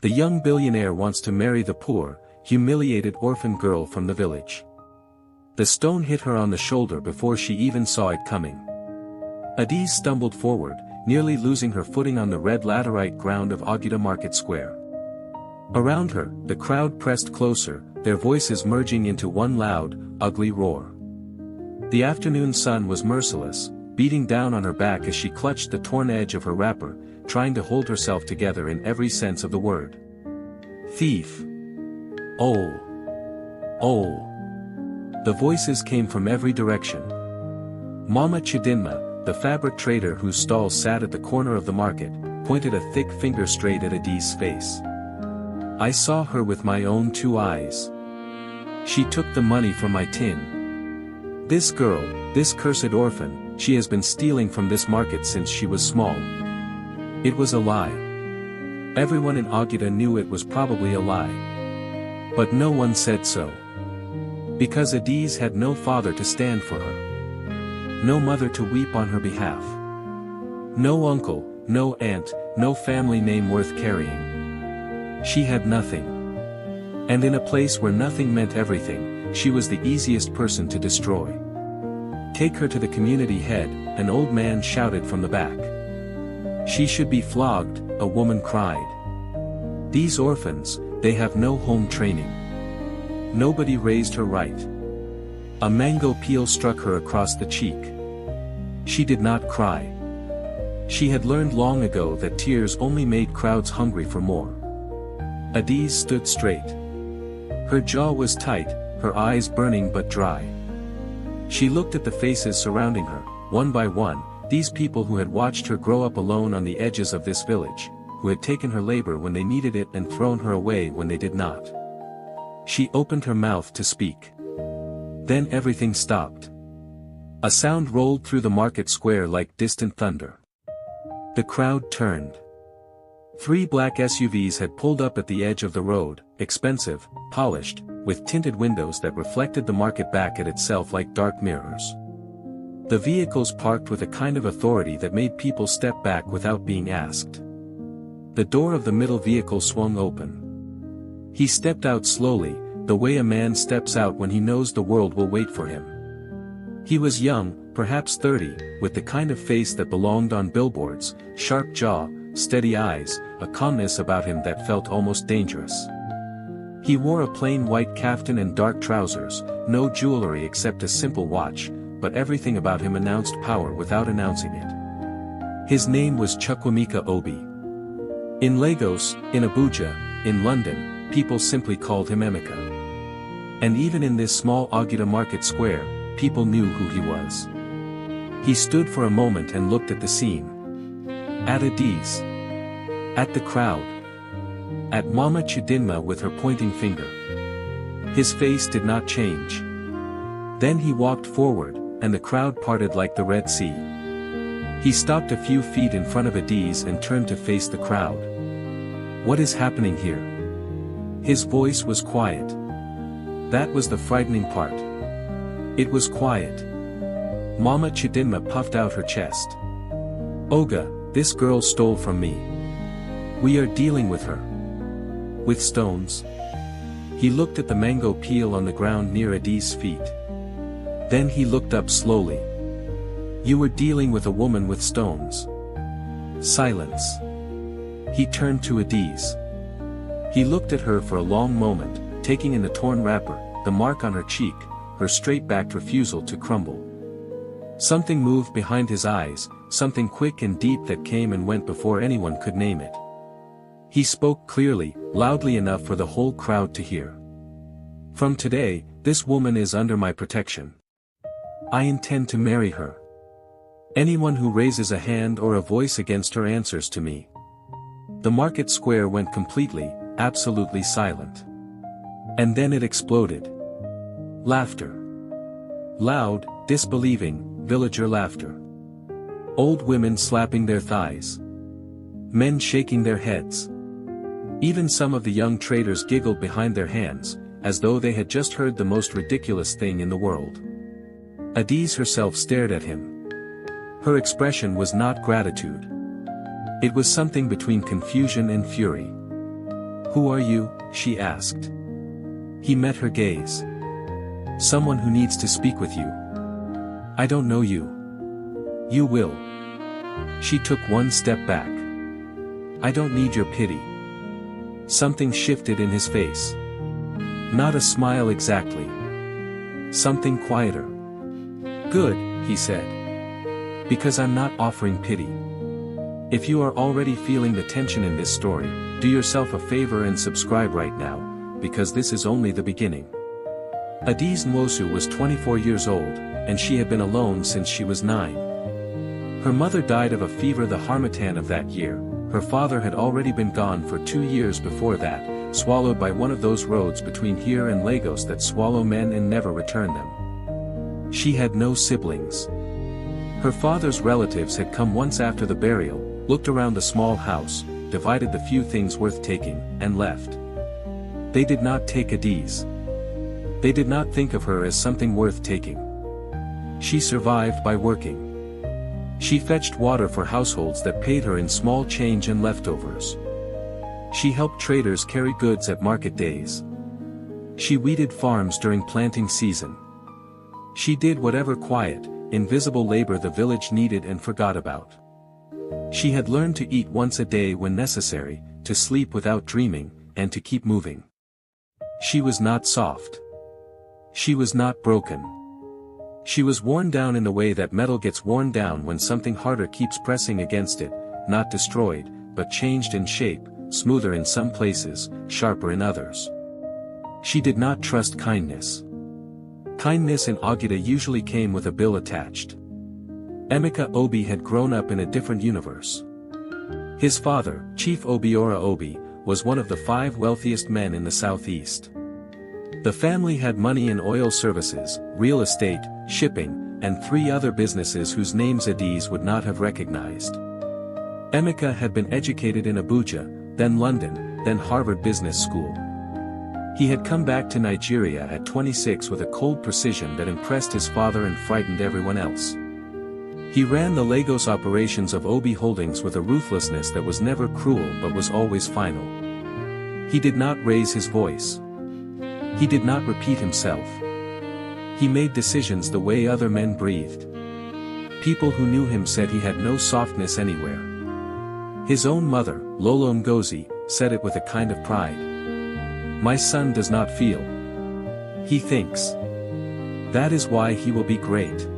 The young billionaire wants to marry the poor, humiliated orphan girl from the village. The stone hit her on the shoulder before she even saw it coming. Adise stumbled forward, nearly losing her footing on the red laterite ground of Oguta Market Square. Around her, the crowd pressed closer, their voices merging into one loud, ugly roar. The afternoon sun was merciless, beating down on her back as she clutched the torn edge of her wrapper, trying to hold herself together in every sense of the word. Thief! Oh! Oh! The voices came from every direction. Mama Chidinma, the fabric trader whose stall sat at the corner of the market, pointed a thick finger straight at Adise's face. I saw her with my own 2 eyes. She took the money from my tin. This girl, this cursed orphan, she has been stealing from this market since she was small. It was a lie. Everyone in Oguta knew it was probably a lie. But no one said so. Because Adise had no father to stand for her. No mother to weep on her behalf. No uncle, no aunt, no family name worth carrying. She had nothing. And in a place where nothing meant everything, she was the easiest person to destroy. Take her to the community head, an old man shouted from the back. She should be flogged, a woman cried. These orphans, they have no home training. Nobody raised her right. A mango peel struck her across the cheek. She did not cry. She had learned long ago that tears only made crowds hungry for more. Adise stood straight. Her jaw was tight, her eyes burning but dry. She looked at the faces surrounding her, one by one, these people who had watched her grow up alone on the edges of this village, who had taken her labor when they needed it and thrown her away when they did not. She opened her mouth to speak. Then everything stopped. A sound rolled through the market square like distant thunder. The crowd turned. 3 black SUVs had pulled up at the edge of the road, expensive, polished, with tinted windows that reflected the market back at itself like dark mirrors. The vehicles parked with a kind of authority that made people step back without being asked. The door of the middle vehicle swung open. He stepped out slowly, the way a man steps out when he knows the world will wait for him. He was young, perhaps 30, with the kind of face that belonged on billboards, sharp jaw, steady eyes, a calmness about him that felt almost dangerous. He wore a plain white kaftan and dark trousers, no jewelry except a simple watch, but everything about him announced power without announcing it. His name was Chukwemeka Obi. In Lagos, in Abuja, in London, people simply called him Emeka. And even in this small Oguta Market Square, people knew who he was. He stood for a moment and looked at the scene. At Adise. At the crowd. At Mama Chidinma with her pointing finger. His face did not change. Then he walked forward, and the crowd parted like the Red Sea. He stopped a few feet in front of Adise and turned to face the crowd. What is happening here? His voice was quiet. That was the frightening part. It was quiet. Mama Chidinma puffed out her chest. Oga, this girl stole from me. We are dealing with her. With stones. He looked at the mango peel on the ground near Adise's feet. Then he looked up slowly. You were dealing with a woman with stones. Silence. He turned to Adise. He looked at her for a long moment, taking in the torn wrapper, the mark on her cheek, her straight-backed refusal to crumble. Something moved behind his eyes, something quick and deep that came and went before anyone could name it. He spoke clearly, loudly enough for the whole crowd to hear. From today, this woman is under my protection. I intend to marry her. Anyone who raises a hand or a voice against her answers to me. The market square went completely, absolutely silent. And then it exploded. Laughter. Loud, disbelieving, villager laughter. Old women slapping their thighs. Men shaking their heads. Even some of the young traders giggled behind their hands, as though they had just heard the most ridiculous thing in the world. Adise herself stared at him. Her expression was not gratitude. It was something between confusion and fury. "Who are you?" she asked. He met her gaze. "Someone who needs to speak with you." "I don't know you." "You will." She took one step back. "I don't need your pity." Something shifted in his face. Not a smile exactly. Something quieter. "Good," he said. "Because I'm not offering pity. If you are already feeling the tension in this story, do yourself a favor and subscribe right now, because this is only the beginning." Adiz Nwosu was 24 years old, and she had been alone since she was 9. Her mother died of a fever the harmattan of that year. Her father had already been gone for 2 years before that, swallowed by one of those roads between here and Lagos that swallow men and never return them. She had no siblings. Her father's relatives had come once after the burial, looked around the small house, divided the few things worth taking, and left. They did not take Adiz. They did not think of her as something worth taking. She survived by working. She fetched water for households that paid her in small change and leftovers. She helped traders carry goods at market days. She weeded farms during planting season. She did whatever quiet, invisible labor the village needed and forgot about. She had learned to eat once a day when necessary, to sleep without dreaming, and to keep moving. She was not soft. She was not broken. She was worn down in the way that metal gets worn down when something harder keeps pressing against it, not destroyed, but changed in shape, smoother in some places, sharper in others. She did not trust kindness. Kindness in Oguta usually came with a bill attached. Emeka Obi had grown up in a different universe. His father, Chief Obiora Obi, was one of the 5 wealthiest men in the southeast. The family had money in oil services, real estate, shipping, and 3 other businesses whose names Adiz would not have recognized. Emeka had been educated in Abuja, then London, then Harvard Business School. He had come back to Nigeria at 26 with a cold precision that impressed his father and frightened everyone else. He ran the Lagos operations of Obi Holdings with a ruthlessness that was never cruel but was always final. He did not raise his voice. He did not repeat himself. He made decisions the way other men breathed. People who knew him said he had no softness anywhere. His own mother, Lolo Ngozi, said it with a kind of pride. "My son does not feel. He thinks. That is why he will be great."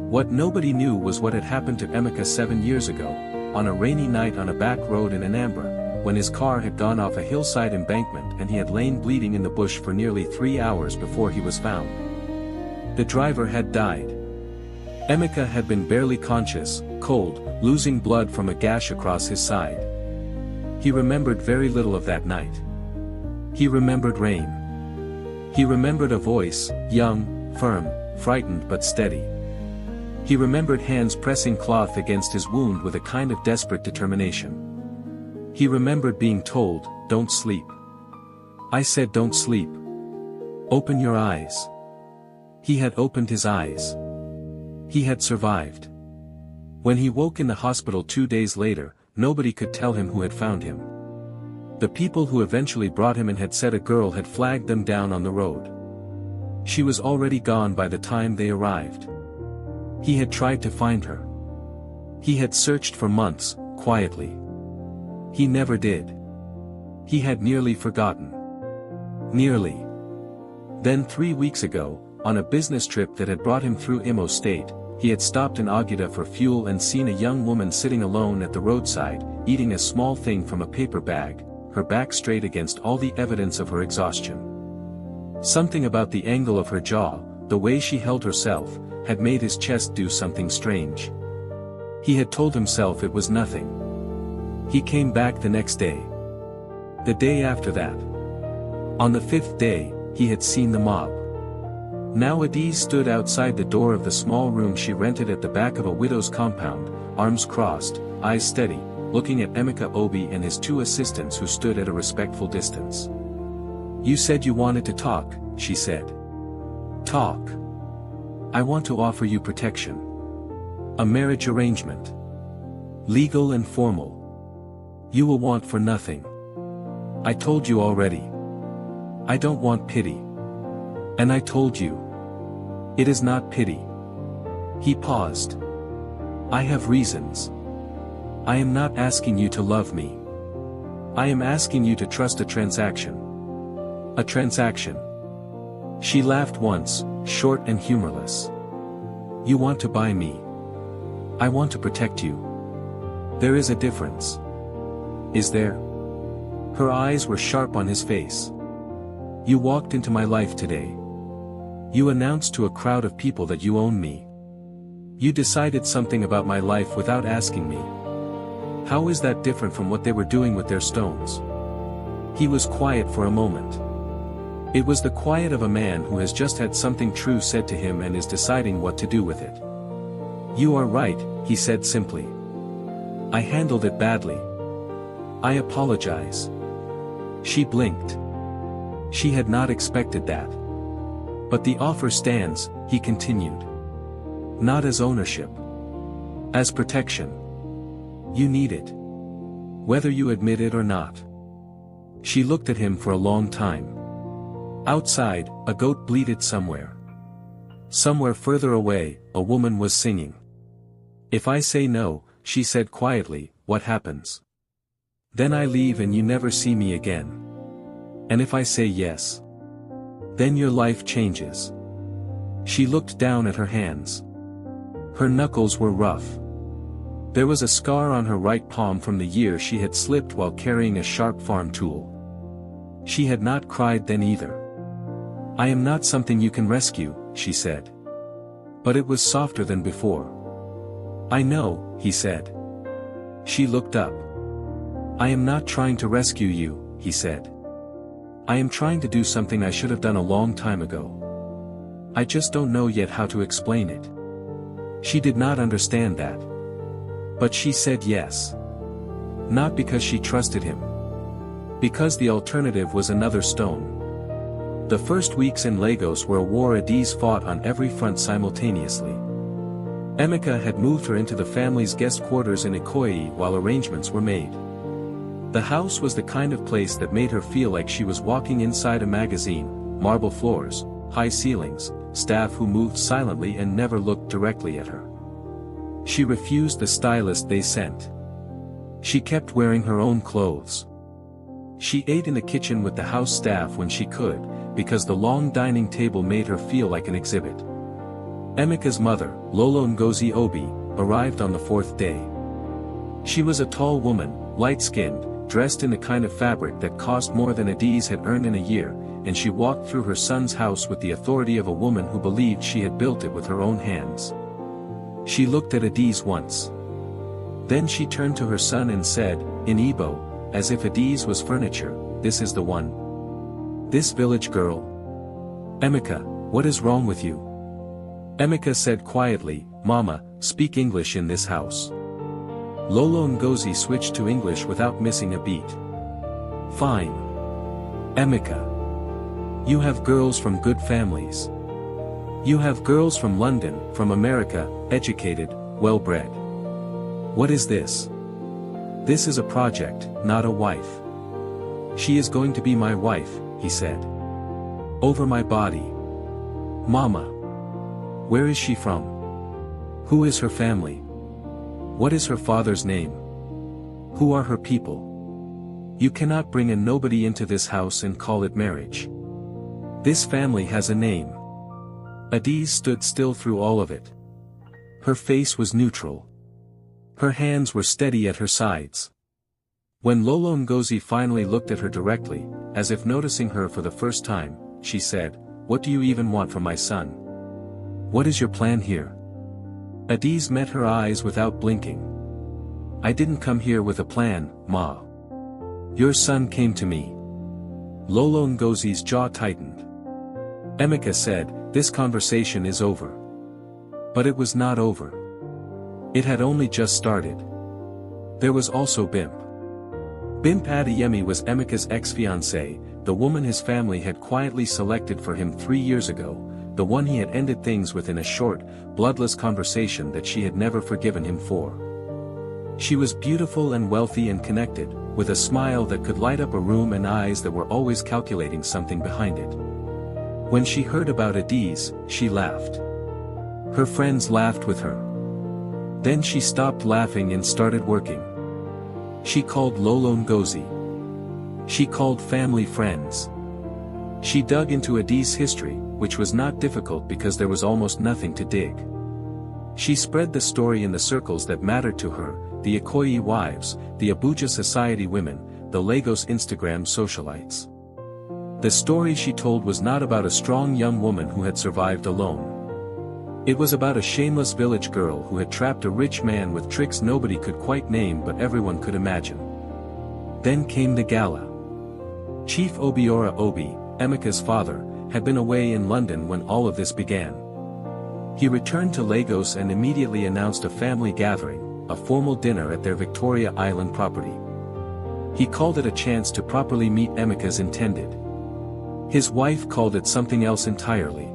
What nobody knew was what had happened to Emeka 7 years ago, on a rainy night on a back road in Anambra, when his car had gone off a hillside embankment and he had lain bleeding in the bush for nearly 3 hours before he was found. The driver had died. Emeka had been barely conscious, cold, losing blood from a gash across his side. He remembered very little of that night. He remembered rain. He remembered a voice, young, firm, frightened but steady. He remembered hands pressing cloth against his wound with a kind of desperate determination. He remembered being told, "Don't sleep." I said, "Don't sleep. Open your eyes." He had opened his eyes. He had survived. When he woke in the hospital 2 days later, nobody could tell him who had found him. The people who eventually brought him in had said a girl had flagged them down on the road. She was already gone by the time they arrived. He had tried to find her. He had searched for months, quietly. He never did. He had nearly forgotten. Nearly. Then 3 weeks ago, on a business trip that had brought him through Imo State, he had stopped in Oguta for fuel and seen a young woman sitting alone at the roadside, eating a small thing from a paper bag, her back straight against all the evidence of her exhaustion. Something about the angle of her jaw, the way she held herself, had made his chest do something strange. He had told himself it was nothing. He came back the next day. The day after that. On the 5th day, he had seen the mob. Now Adiz stood outside the door of the small room she rented at the back of a widow's compound, arms crossed, eyes steady, looking at Emeka Obi and his 2 assistants who stood at a respectful distance. "You said you wanted to talk," she said. "Talk. I want to offer you protection. A marriage arrangement. Legal and formal. You will want for nothing. I told you already. I don't want pity. And I told you. It is not pity. He paused. I have reasons. I am not asking you to love me. I am asking you to trust a transaction. A transaction. She laughed once, short and humorless. You want to buy me. I want to protect you. There is a difference. Is there? Her eyes were sharp on his face. You walked into my life today. You announced to a crowd of people that you own me. You decided something about my life without asking me. How is that different from what they were doing with their stones? He was quiet for a moment. It was the quiet of a man who has just had something true said to him and is deciding what to do with it. You are right, he said simply. I handled it badly. I apologize. She blinked. She had not expected that. But the offer stands, he continued. Not as ownership. As protection. You need it. Whether you admit it or not. She looked at him for a long time. Outside, a goat bleated somewhere. Somewhere further away, a woman was singing. If I say no, she said quietly, what happens? Then I leave and you never see me again. And if I say yes? Then your life changes. She looked down at her hands. Her knuckles were rough. There was a scar on her right palm from the year she had slipped while carrying a sharp farm tool. She had not cried then either. I am not something you can rescue, she said. But it was softer than before. I know, he said. She looked up. I am not trying to rescue you, he said. I am trying to do something I should have done a long time ago. I just don't know yet how to explain it. She did not understand that. But she said yes. Not because she trusted him. Because the alternative was another stone. The first weeks in Lagos were a war Adiz fought on every front simultaneously. Emeka had moved her into the family's guest quarters in Ikoyi while arrangements were made. The house was the kind of place that made her feel like she was walking inside a magazine, marble floors, high ceilings, staff who moved silently and never looked directly at her. She refused the stylist they sent. She kept wearing her own clothes. She ate in the kitchen with the house staff when she could, because the long dining table made her feel like an exhibit. Emeka's mother, Lolo Ngozi Obi, arrived on the fourth day. She was a tall woman, light-skinned, dressed in the kind of fabric that cost more than Adiz had earned in a year, and she walked through her son's house with the authority of a woman who believed she had built it with her own hands. She looked at Adiz once. Then she turned to her son and said, in Igbo, as if Adiz was furniture, this is the one. This village girl. Emeka, what is wrong with you? Emeka said quietly, Mama, speak English in this house. Lolo Ngozi switched to English without missing a beat. Fine. Emeka. You have girls from good families. You have girls from London, from America, educated, well-bred. What is this? This is a project, not a wife. She is going to be my wife, he said. Over my body. Mama. Where is she from? Who is her family? What is her father's name? Who are her people? You cannot bring a nobody into this house and call it marriage. This family has a name. Adiz stood still through all of it. Her face was neutral. Her hands were steady at her sides. When Lolo Ngozi finally looked at her directly, as if noticing her for the first time, she said, What do you even want from my son? What is your plan here? Adiz met her eyes without blinking. I didn't come here with a plan, Ma. Your son came to me. Lolo Ngozi's jaw tightened. Emeka said, This conversation is over. But it was not over. It had only just started. There was also Bimp. Bimp Adeyemi was Emeka's ex-fiancée, the woman his family had quietly selected for him 3 years ago, the one he had ended things with in a short, bloodless conversation that she had never forgiven him for. She was beautiful and wealthy and connected, with a smile that could light up a room and eyes that were always calculating something behind it. When she heard about Adiz, she laughed. Her friends laughed with her. Then she stopped laughing and started working. She called Lolo Ngozi. She called family friends. She dug into Adiz's history, which was not difficult because there was almost nothing to dig. She spread the story in the circles that mattered to her, the Ikoyi wives, the Abuja society women, the Lagos Instagram socialites. The story she told was not about a strong young woman who had survived alone. It was about a shameless village girl who had trapped a rich man with tricks nobody could quite name but everyone could imagine. Then came the gala. Chief Obiora Obi, Emeka's father, had been away in London when all of this began. He returned to Lagos and immediately announced a family gathering, a formal dinner at their Victoria Island property. He called it a chance to properly meet Emeka's intended. His wife called it something else entirely.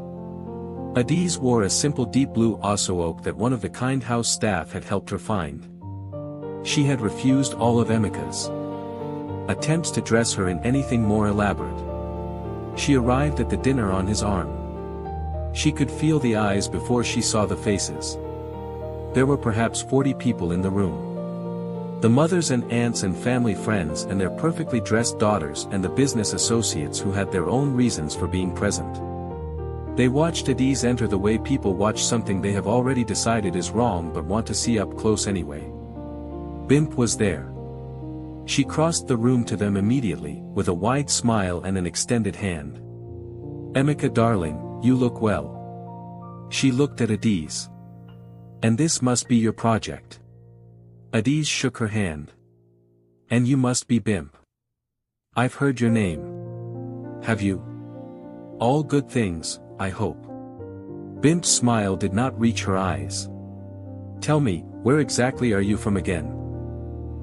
Adiz wore a simple deep blue oak that one of the kind house staff had helped her find. She had refused all of Emeka's attempts to dress her in anything more elaborate. She arrived at the dinner on his arm. She could feel the eyes before she saw the faces. There were perhaps 40 people in the room. The mothers and aunts and family friends and their perfectly dressed daughters and the business associates who had their own reasons for being present. They watched Adiz enter the way people watch something they have already decided is wrong but want to see up close anyway. Bimp was there. She crossed the room to them immediately, with a wide smile and an extended hand. Emeka darling, you look well. She looked at Adiz. And this must be your project. Adiz shook her hand. And you must be Bimp. I've heard your name. Have you? All good things, I hope. Bimp's smile did not reach her eyes. Tell me, where exactly are you from again?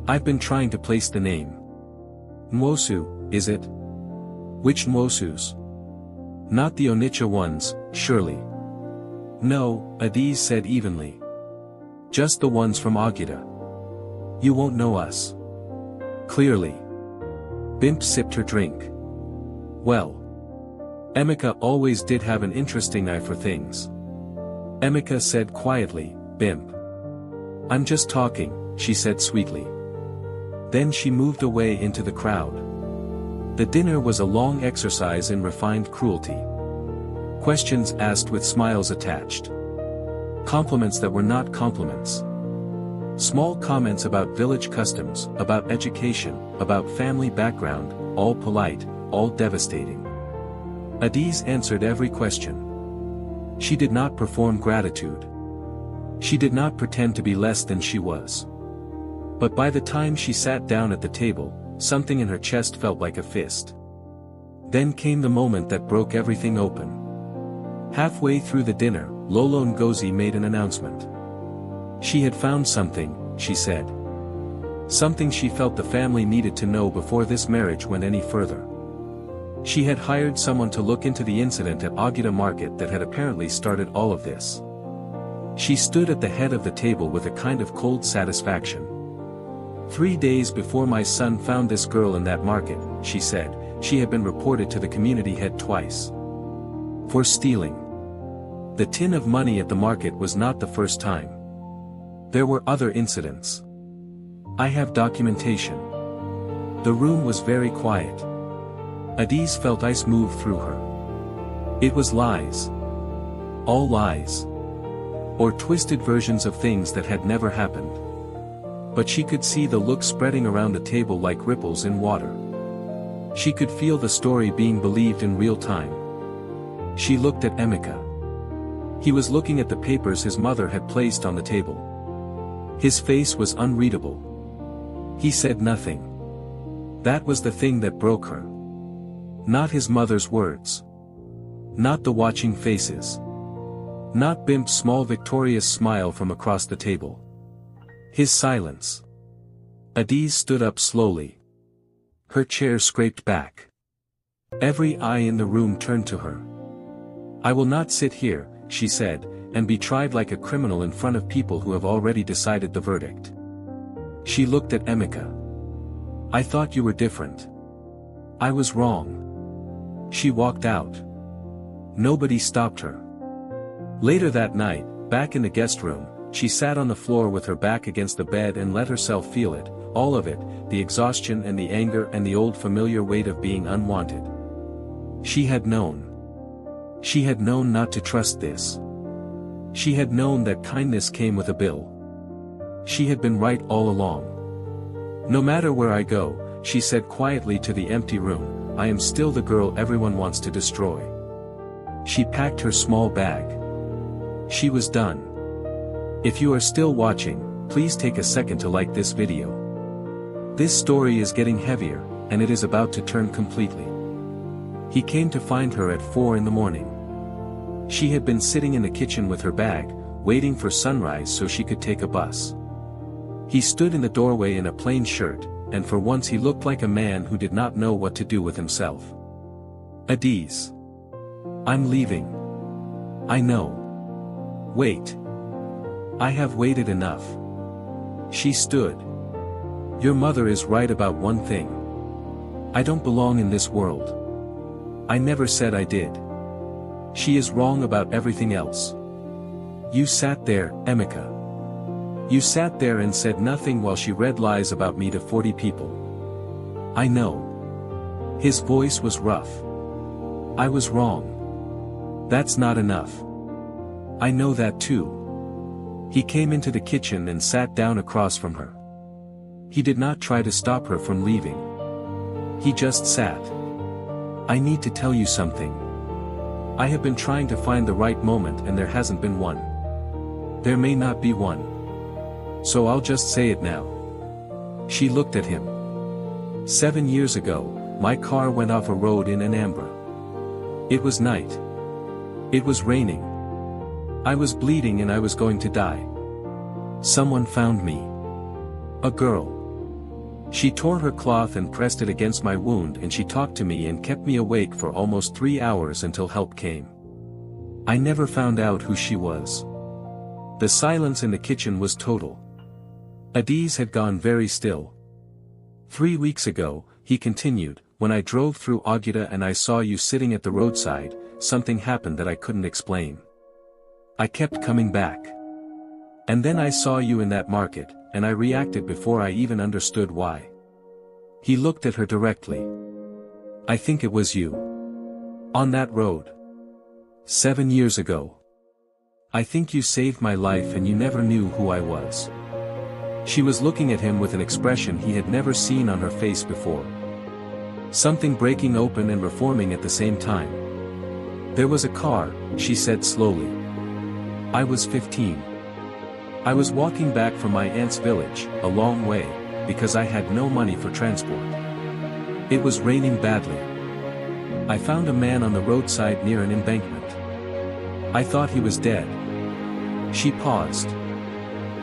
I've been trying to place the name. Nwosu, is it? Which Nwosus? Not the Onitsha ones, surely. No, Adiz said evenly. Just the ones from Oguta. You won't know us. Clearly. Bimp sipped her drink. Well. Emeka always did have an interesting eye for things. Emeka said quietly, Bimp. I'm just talking, she said sweetly. Then she moved away into the crowd. The dinner was a long exercise in refined cruelty. Questions asked with smiles attached. Compliments that were not compliments. Small comments about village customs, about education, about family background, all polite, all devastating. Adiz answered every question. She did not perform gratitude. She did not pretend to be less than she was. But by the time she sat down at the table, something in her chest felt like a fist. Then came the moment that broke everything open. Halfway through the dinner, Lolo Ngozi made an announcement. She had found something, she said. Something she felt the family needed to know before this marriage went any further. She had hired someone to look into the incident at Oguta Market that had apparently started all of this. She stood at the head of the table with a kind of cold satisfaction. 3 days before my son found this girl in that market, she said, she had been reported to the community head twice. For stealing. The tin of money at the market was not the first time. There were other incidents. I have documentation. The room was very quiet. Adiz felt ice move through her. It was lies. All lies. Or twisted versions of things that had never happened. But she could see the look spreading around the table like ripples in water. She could feel the story being believed in real time. She looked at Emeka. He was looking at the papers his mother had placed on the table. His face was unreadable. He said nothing. That was the thing that broke her. Not his mother's words. Not the watching faces. Not Bimp's small victorious smile from across the table. His silence. Adiz stood up slowly. Her chair scraped back. Every eye in the room turned to her. I will not sit here, she said, and be tried like a criminal in front of people who have already decided the verdict. She looked at Emeka. I thought you were different. I was wrong. She walked out. Nobody stopped her. Later that night, back in the guest room, she sat on the floor with her back against the bed and let herself feel it, all of it, the exhaustion and the anger and the old familiar weight of being unwanted. She had known. She had known not to trust this. She had known that kindness came with a bill. She had been right all along. No matter where I go, she said quietly to the empty room, I am still the girl everyone wants to destroy. She packed her small bag. She was done. If you are still watching, please take a second to like this video. This story is getting heavier, and it is about to turn completely. He came to find her at 4 in the morning. She had been sitting in the kitchen with her bag, waiting for sunrise so she could take a bus. He stood in the doorway in a plain shirt, and for once he looked like a man who did not know what to do with himself. Adiz. I'm leaving. I know. Wait. I have waited enough. She stood. Your mother is right about one thing. I don't belong in this world. I never said I did. She is wrong about everything else. You sat there, Emeka. You sat there and said nothing while she read lies about me to 40 people. I know. His voice was rough. I was wrong. That's not enough. I know that too. He came into the kitchen and sat down across from her. He did not try to stop her from leaving. He just sat. I need to tell you something. I have been trying to find the right moment and there hasn't been one. There may not be one. So I'll just say it now. She looked at him. 7 years ago, my car went off a road in Anambra. It was night. It was raining. I was bleeding and I was going to die. Someone found me. A girl. She tore her cloth and pressed it against my wound and she talked to me and kept me awake for almost 3 hours until help came. I never found out who she was. The silence in the kitchen was total. Adiz had gone very still. 3 weeks ago, he continued, when I drove through Oguta and I saw you sitting at the roadside, something happened that I couldn't explain. I kept coming back. And then I saw you in that market, and I reacted before I even understood why. He looked at her directly. I think it was you. On that road. 7 years ago. I think you saved my life and you never knew who I was. She was looking at him with an expression he had never seen on her face before. Something breaking open and reforming at the same time. There was a car, she said slowly. I was 15. I was walking back from my aunt's village, a long way, because I had no money for transport. It was raining badly. I found a man on the roadside near an embankment. I thought he was dead. She paused.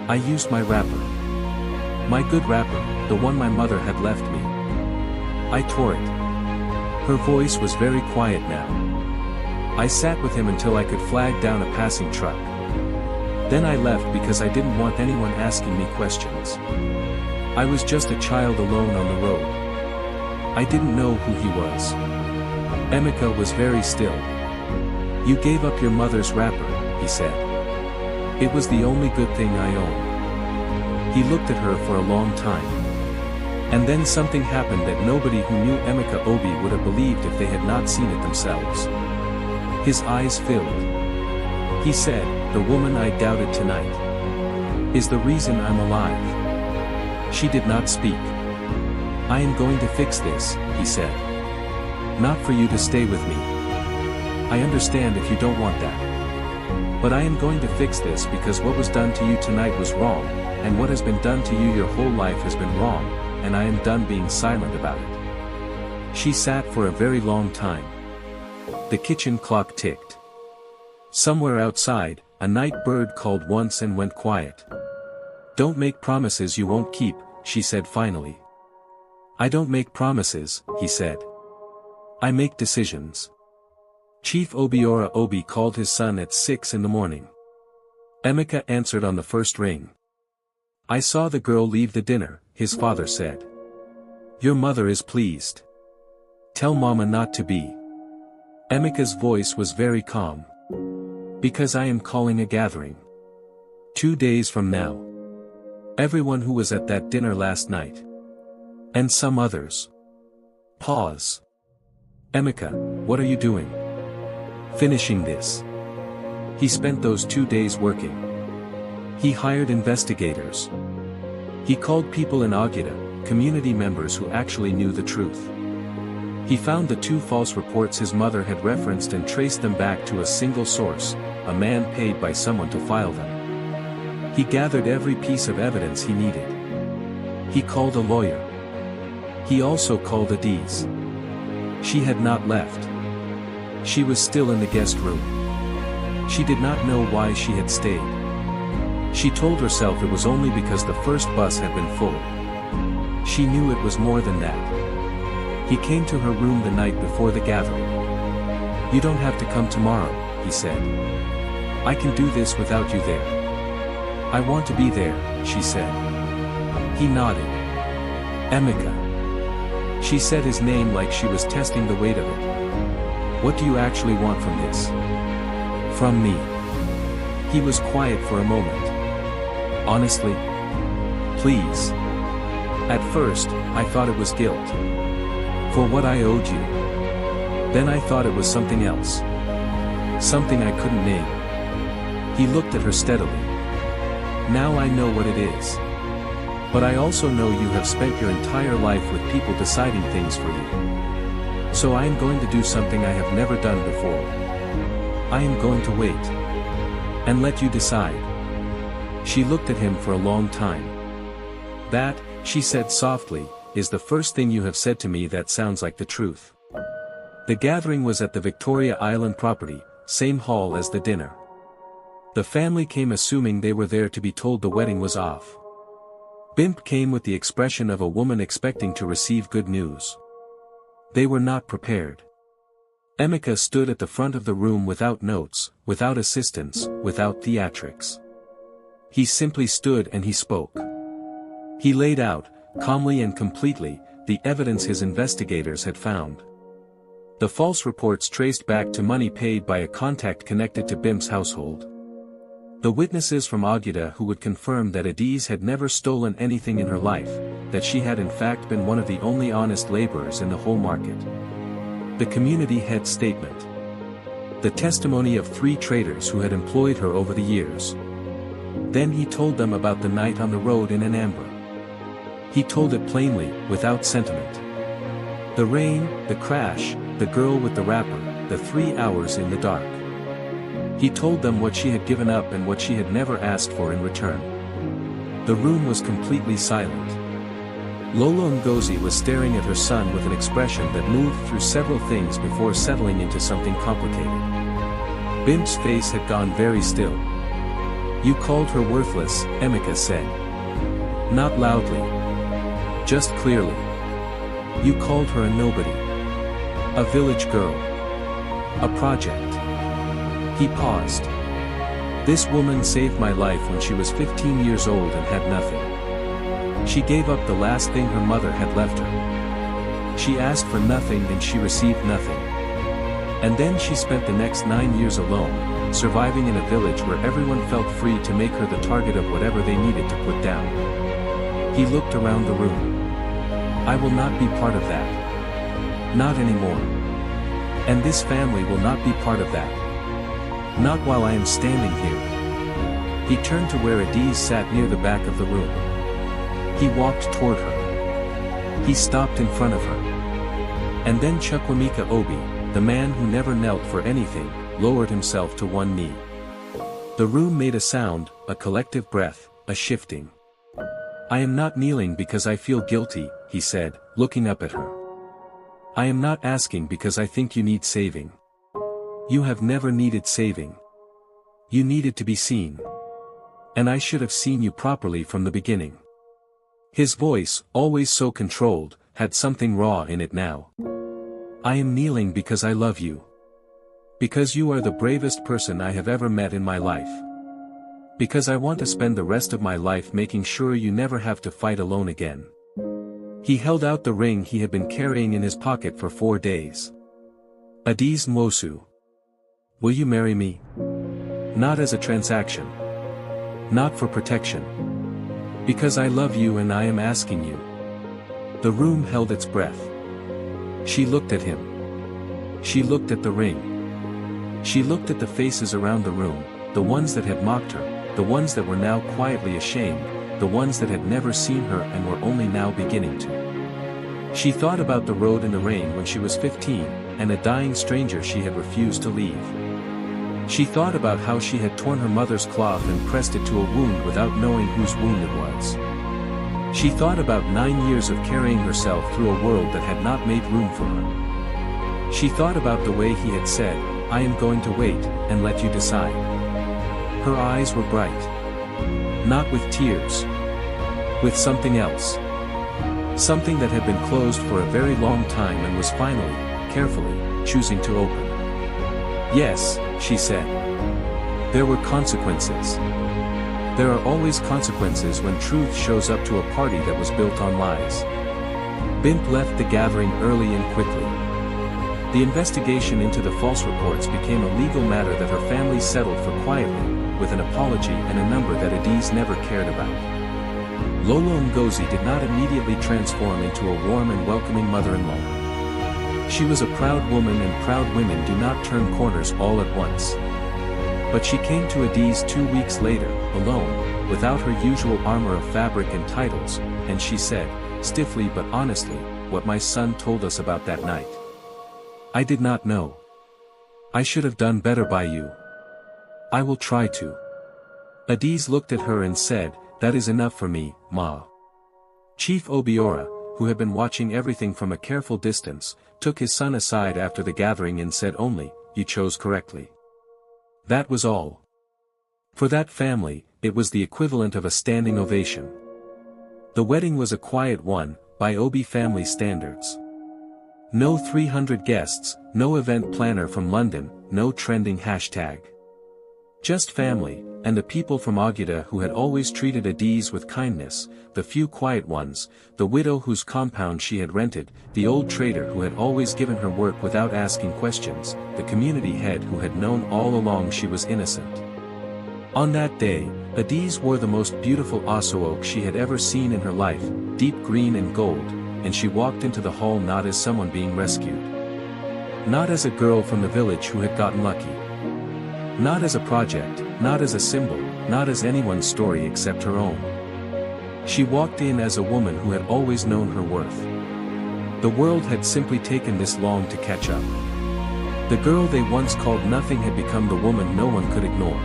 I used my wrapper. My good wrapper, the one my mother had left me. I tore it. Her voice was very quiet now. I sat with him until I could flag down a passing truck. Then I left because I didn't want anyone asking me questions. I was just a child alone on the road. I didn't know who he was. Emeka was very still. You gave up your mother's wrapper, he said. It was the only good thing I owned. He looked at her for a long time. And then something happened that nobody who knew Emeka Obi would have believed if they had not seen it themselves. His eyes filled. He said, the woman I doubted tonight is the reason I'm alive. She did not speak. I am going to fix this, he said. Not for you to stay with me. I understand if you don't want that. But I am going to fix this because what was done to you tonight was wrong, and what has been done to you your whole life has been wrong, and I am done being silent about it. She sat for a very long time. The kitchen clock ticked. Somewhere outside, a night bird called once and went quiet. Don't make promises you won't keep, she said finally. I don't make promises, he said. I make decisions. Chief Obiora Obi called his son at 6 in the morning. Emeka answered on the first ring. I saw the girl leave the dinner, his father said. Your mother is pleased. Tell Mama not to be. Emika's voice was very calm. Because I am calling a gathering. 2 days from now. Everyone who was at that dinner last night. And some others. Pause. Emika, what are you doing? Finishing this. He spent those 2 days working. He hired investigators. He called people in Oguta, community members who actually knew the truth. He found the 2 false reports his mother had referenced and traced them back to a single source, a man paid by someone to file them. He gathered every piece of evidence he needed. He called a lawyer. He also called Adiz. She had not left. She was still in the guest room. She did not know why she had stayed. She told herself it was only because the first bus had been full. She knew it was more than that. He came to her room the night before the gathering. You don't have to come tomorrow, he said. I can do this without you there. I want to be there, she said. He nodded. Emika. She said his name like she was testing the weight of it. What do you actually want from this? From me. He was quiet for a moment. Honestly? Please. At first, I thought it was guilt. For what I owed you. Then I thought it was something else. Something I couldn't name. He looked at her steadily. Now I know what it is. But I also know you have spent your entire life with people deciding things for you. So I am going to do something I have never done before. I am going to wait. And let you decide. She looked at him for a long time. That, she said softly, is the first thing you have said to me that sounds like the truth. The gathering was at the Victoria Island property, same hall as the dinner. The family came assuming they were there to be told the wedding was off. Bimp came with the expression of a woman expecting to receive good news. They were not prepared. Emika stood at the front of the room without notes, without assistance, without theatrics. He simply stood and he spoke. He laid out, calmly and completely, the evidence his investigators had found. The false reports traced back to money paid by a contact connected to Bimp's household. The witnesses from Oguta who would confirm that Adiz had never stolen anything in her life, that she had in fact been one of the only honest laborers in the whole market. The community head statement. The testimony of 3 traders who had employed her over the years. Then he told them about the night on the road in Anambra. He told it plainly, without sentiment. The rain, the crash, the girl with the wrapper, the 3 hours in the dark. He told them what she had given up and what she had never asked for in return. The room was completely silent. Lolo Ngozi was staring at her son with an expression that moved through several things before settling into something complicated. Bimp's face had gone very still. You called her worthless, Emika said. Not loudly. Just clearly. You called her a nobody. A village girl. A project. He paused. This woman saved my life when she was 15 years old and had nothing. She gave up the last thing her mother had left her. She asked for nothing and she received nothing. And then she spent the next 9 years alone, surviving in a village where everyone felt free to make her the target of whatever they needed to put down. He looked around the room. I will not be part of that. Not anymore. And this family will not be part of that. Not while I am standing here. He turned to where Adiz sat near the back of the room. He walked toward her. He stopped in front of her. And then Chukwemeka Obi, the man who never knelt for anything, lowered himself to one knee. The room made a sound, a collective breath, a shifting. I am not kneeling because I feel guilty, he said, looking up at her. I am not asking because I think you need saving. You have never needed saving. You needed to be seen. And I should have seen you properly from the beginning. His voice, always so controlled, had something raw in it now. I am kneeling because I love you. Because you are the bravest person I have ever met in my life. Because I want to spend the rest of my life making sure you never have to fight alone again. He held out the ring he had been carrying in his pocket for 4 days. Adis Nwosu. Will you marry me? Not as a transaction. Not for protection. Because I love you and I am asking you. The room held its breath. She looked at him. She looked at the ring. She looked at the faces around the room, the ones that had mocked her, the ones that were now quietly ashamed, the ones that had never seen her and were only now beginning to. She thought about the road in the rain when she was 15, and a dying stranger she had refused to leave. She thought about how she had torn her mother's cloth and pressed it to a wound without knowing whose wound it was. She thought about 9 years of carrying herself through a world that had not made room for her. She thought about the way he had said, "I am going to wait, and let you decide." Her eyes were bright. Not with tears. With something else. Something that had been closed for a very long time and was finally, carefully, choosing to open. "Yes," she said. There were consequences. There are always consequences when truth shows up to a party that was built on lies. Bimp left the gathering early and quickly. The investigation into the false reports became a legal matter that her family settled for quietly, with an apology and a number that Adis never cared about. Lolo Ngozi did not immediately transform into a warm and welcoming mother-in-law. She was a proud woman and proud women do not turn corners all at once. But she came to Adis 2 weeks later, alone, without her usual armor of fabric and titles, and she said, stiffly but honestly, what my son told us about that night. I did not know. I should have done better by you. I will try to. Adis looked at her and said, that is enough for me, Ma. Chief Obiora, who had been watching everything from a careful distance, took his son aside after the gathering and said only, you chose correctly. That was all. For that family, it was the equivalent of a standing ovation. The wedding was a quiet one, by Obi family standards. No 300 guests, no event planner from London, no trending hashtag. Just family, and the people from Oguta who had always treated Adis with kindness, the few quiet ones, the widow whose compound she had rented, the old trader who had always given her work without asking questions, the community head who had known all along she was innocent. On that day, Adis wore the most beautiful osook she had ever seen in her life, deep green and gold, and she walked into the hall not as someone being rescued. Not as a girl from the village who had gotten lucky. Not as a project, not as a symbol, not as anyone's story except her own. She walked in as a woman who had always known her worth. The world had simply taken this long to catch up. The girl they once called nothing had become the woman no one could ignore.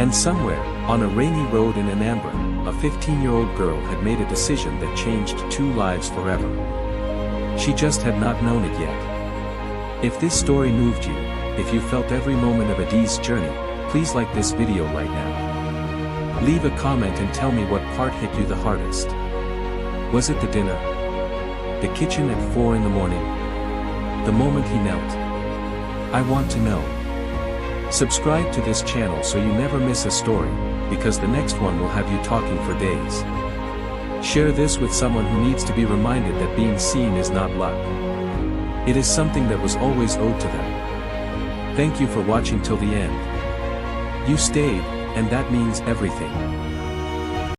And somewhere, on a rainy road in Anambra, a 15-year-old girl had made a decision that changed 2 lives forever. She just had not known it yet. If this story moved you, if you felt every moment of Adis' journey, please like this video right now. Leave a comment and tell me what part hit you the hardest. Was it the dinner? The kitchen at 4 in the morning? The moment he knelt? I want to know. Subscribe to this channel so you never miss a story, because the next one will have you talking for days. Share this with someone who needs to be reminded that being seen is not luck. It is something that was always owed to them. Thank you for watching till the end. You stayed, and that means everything.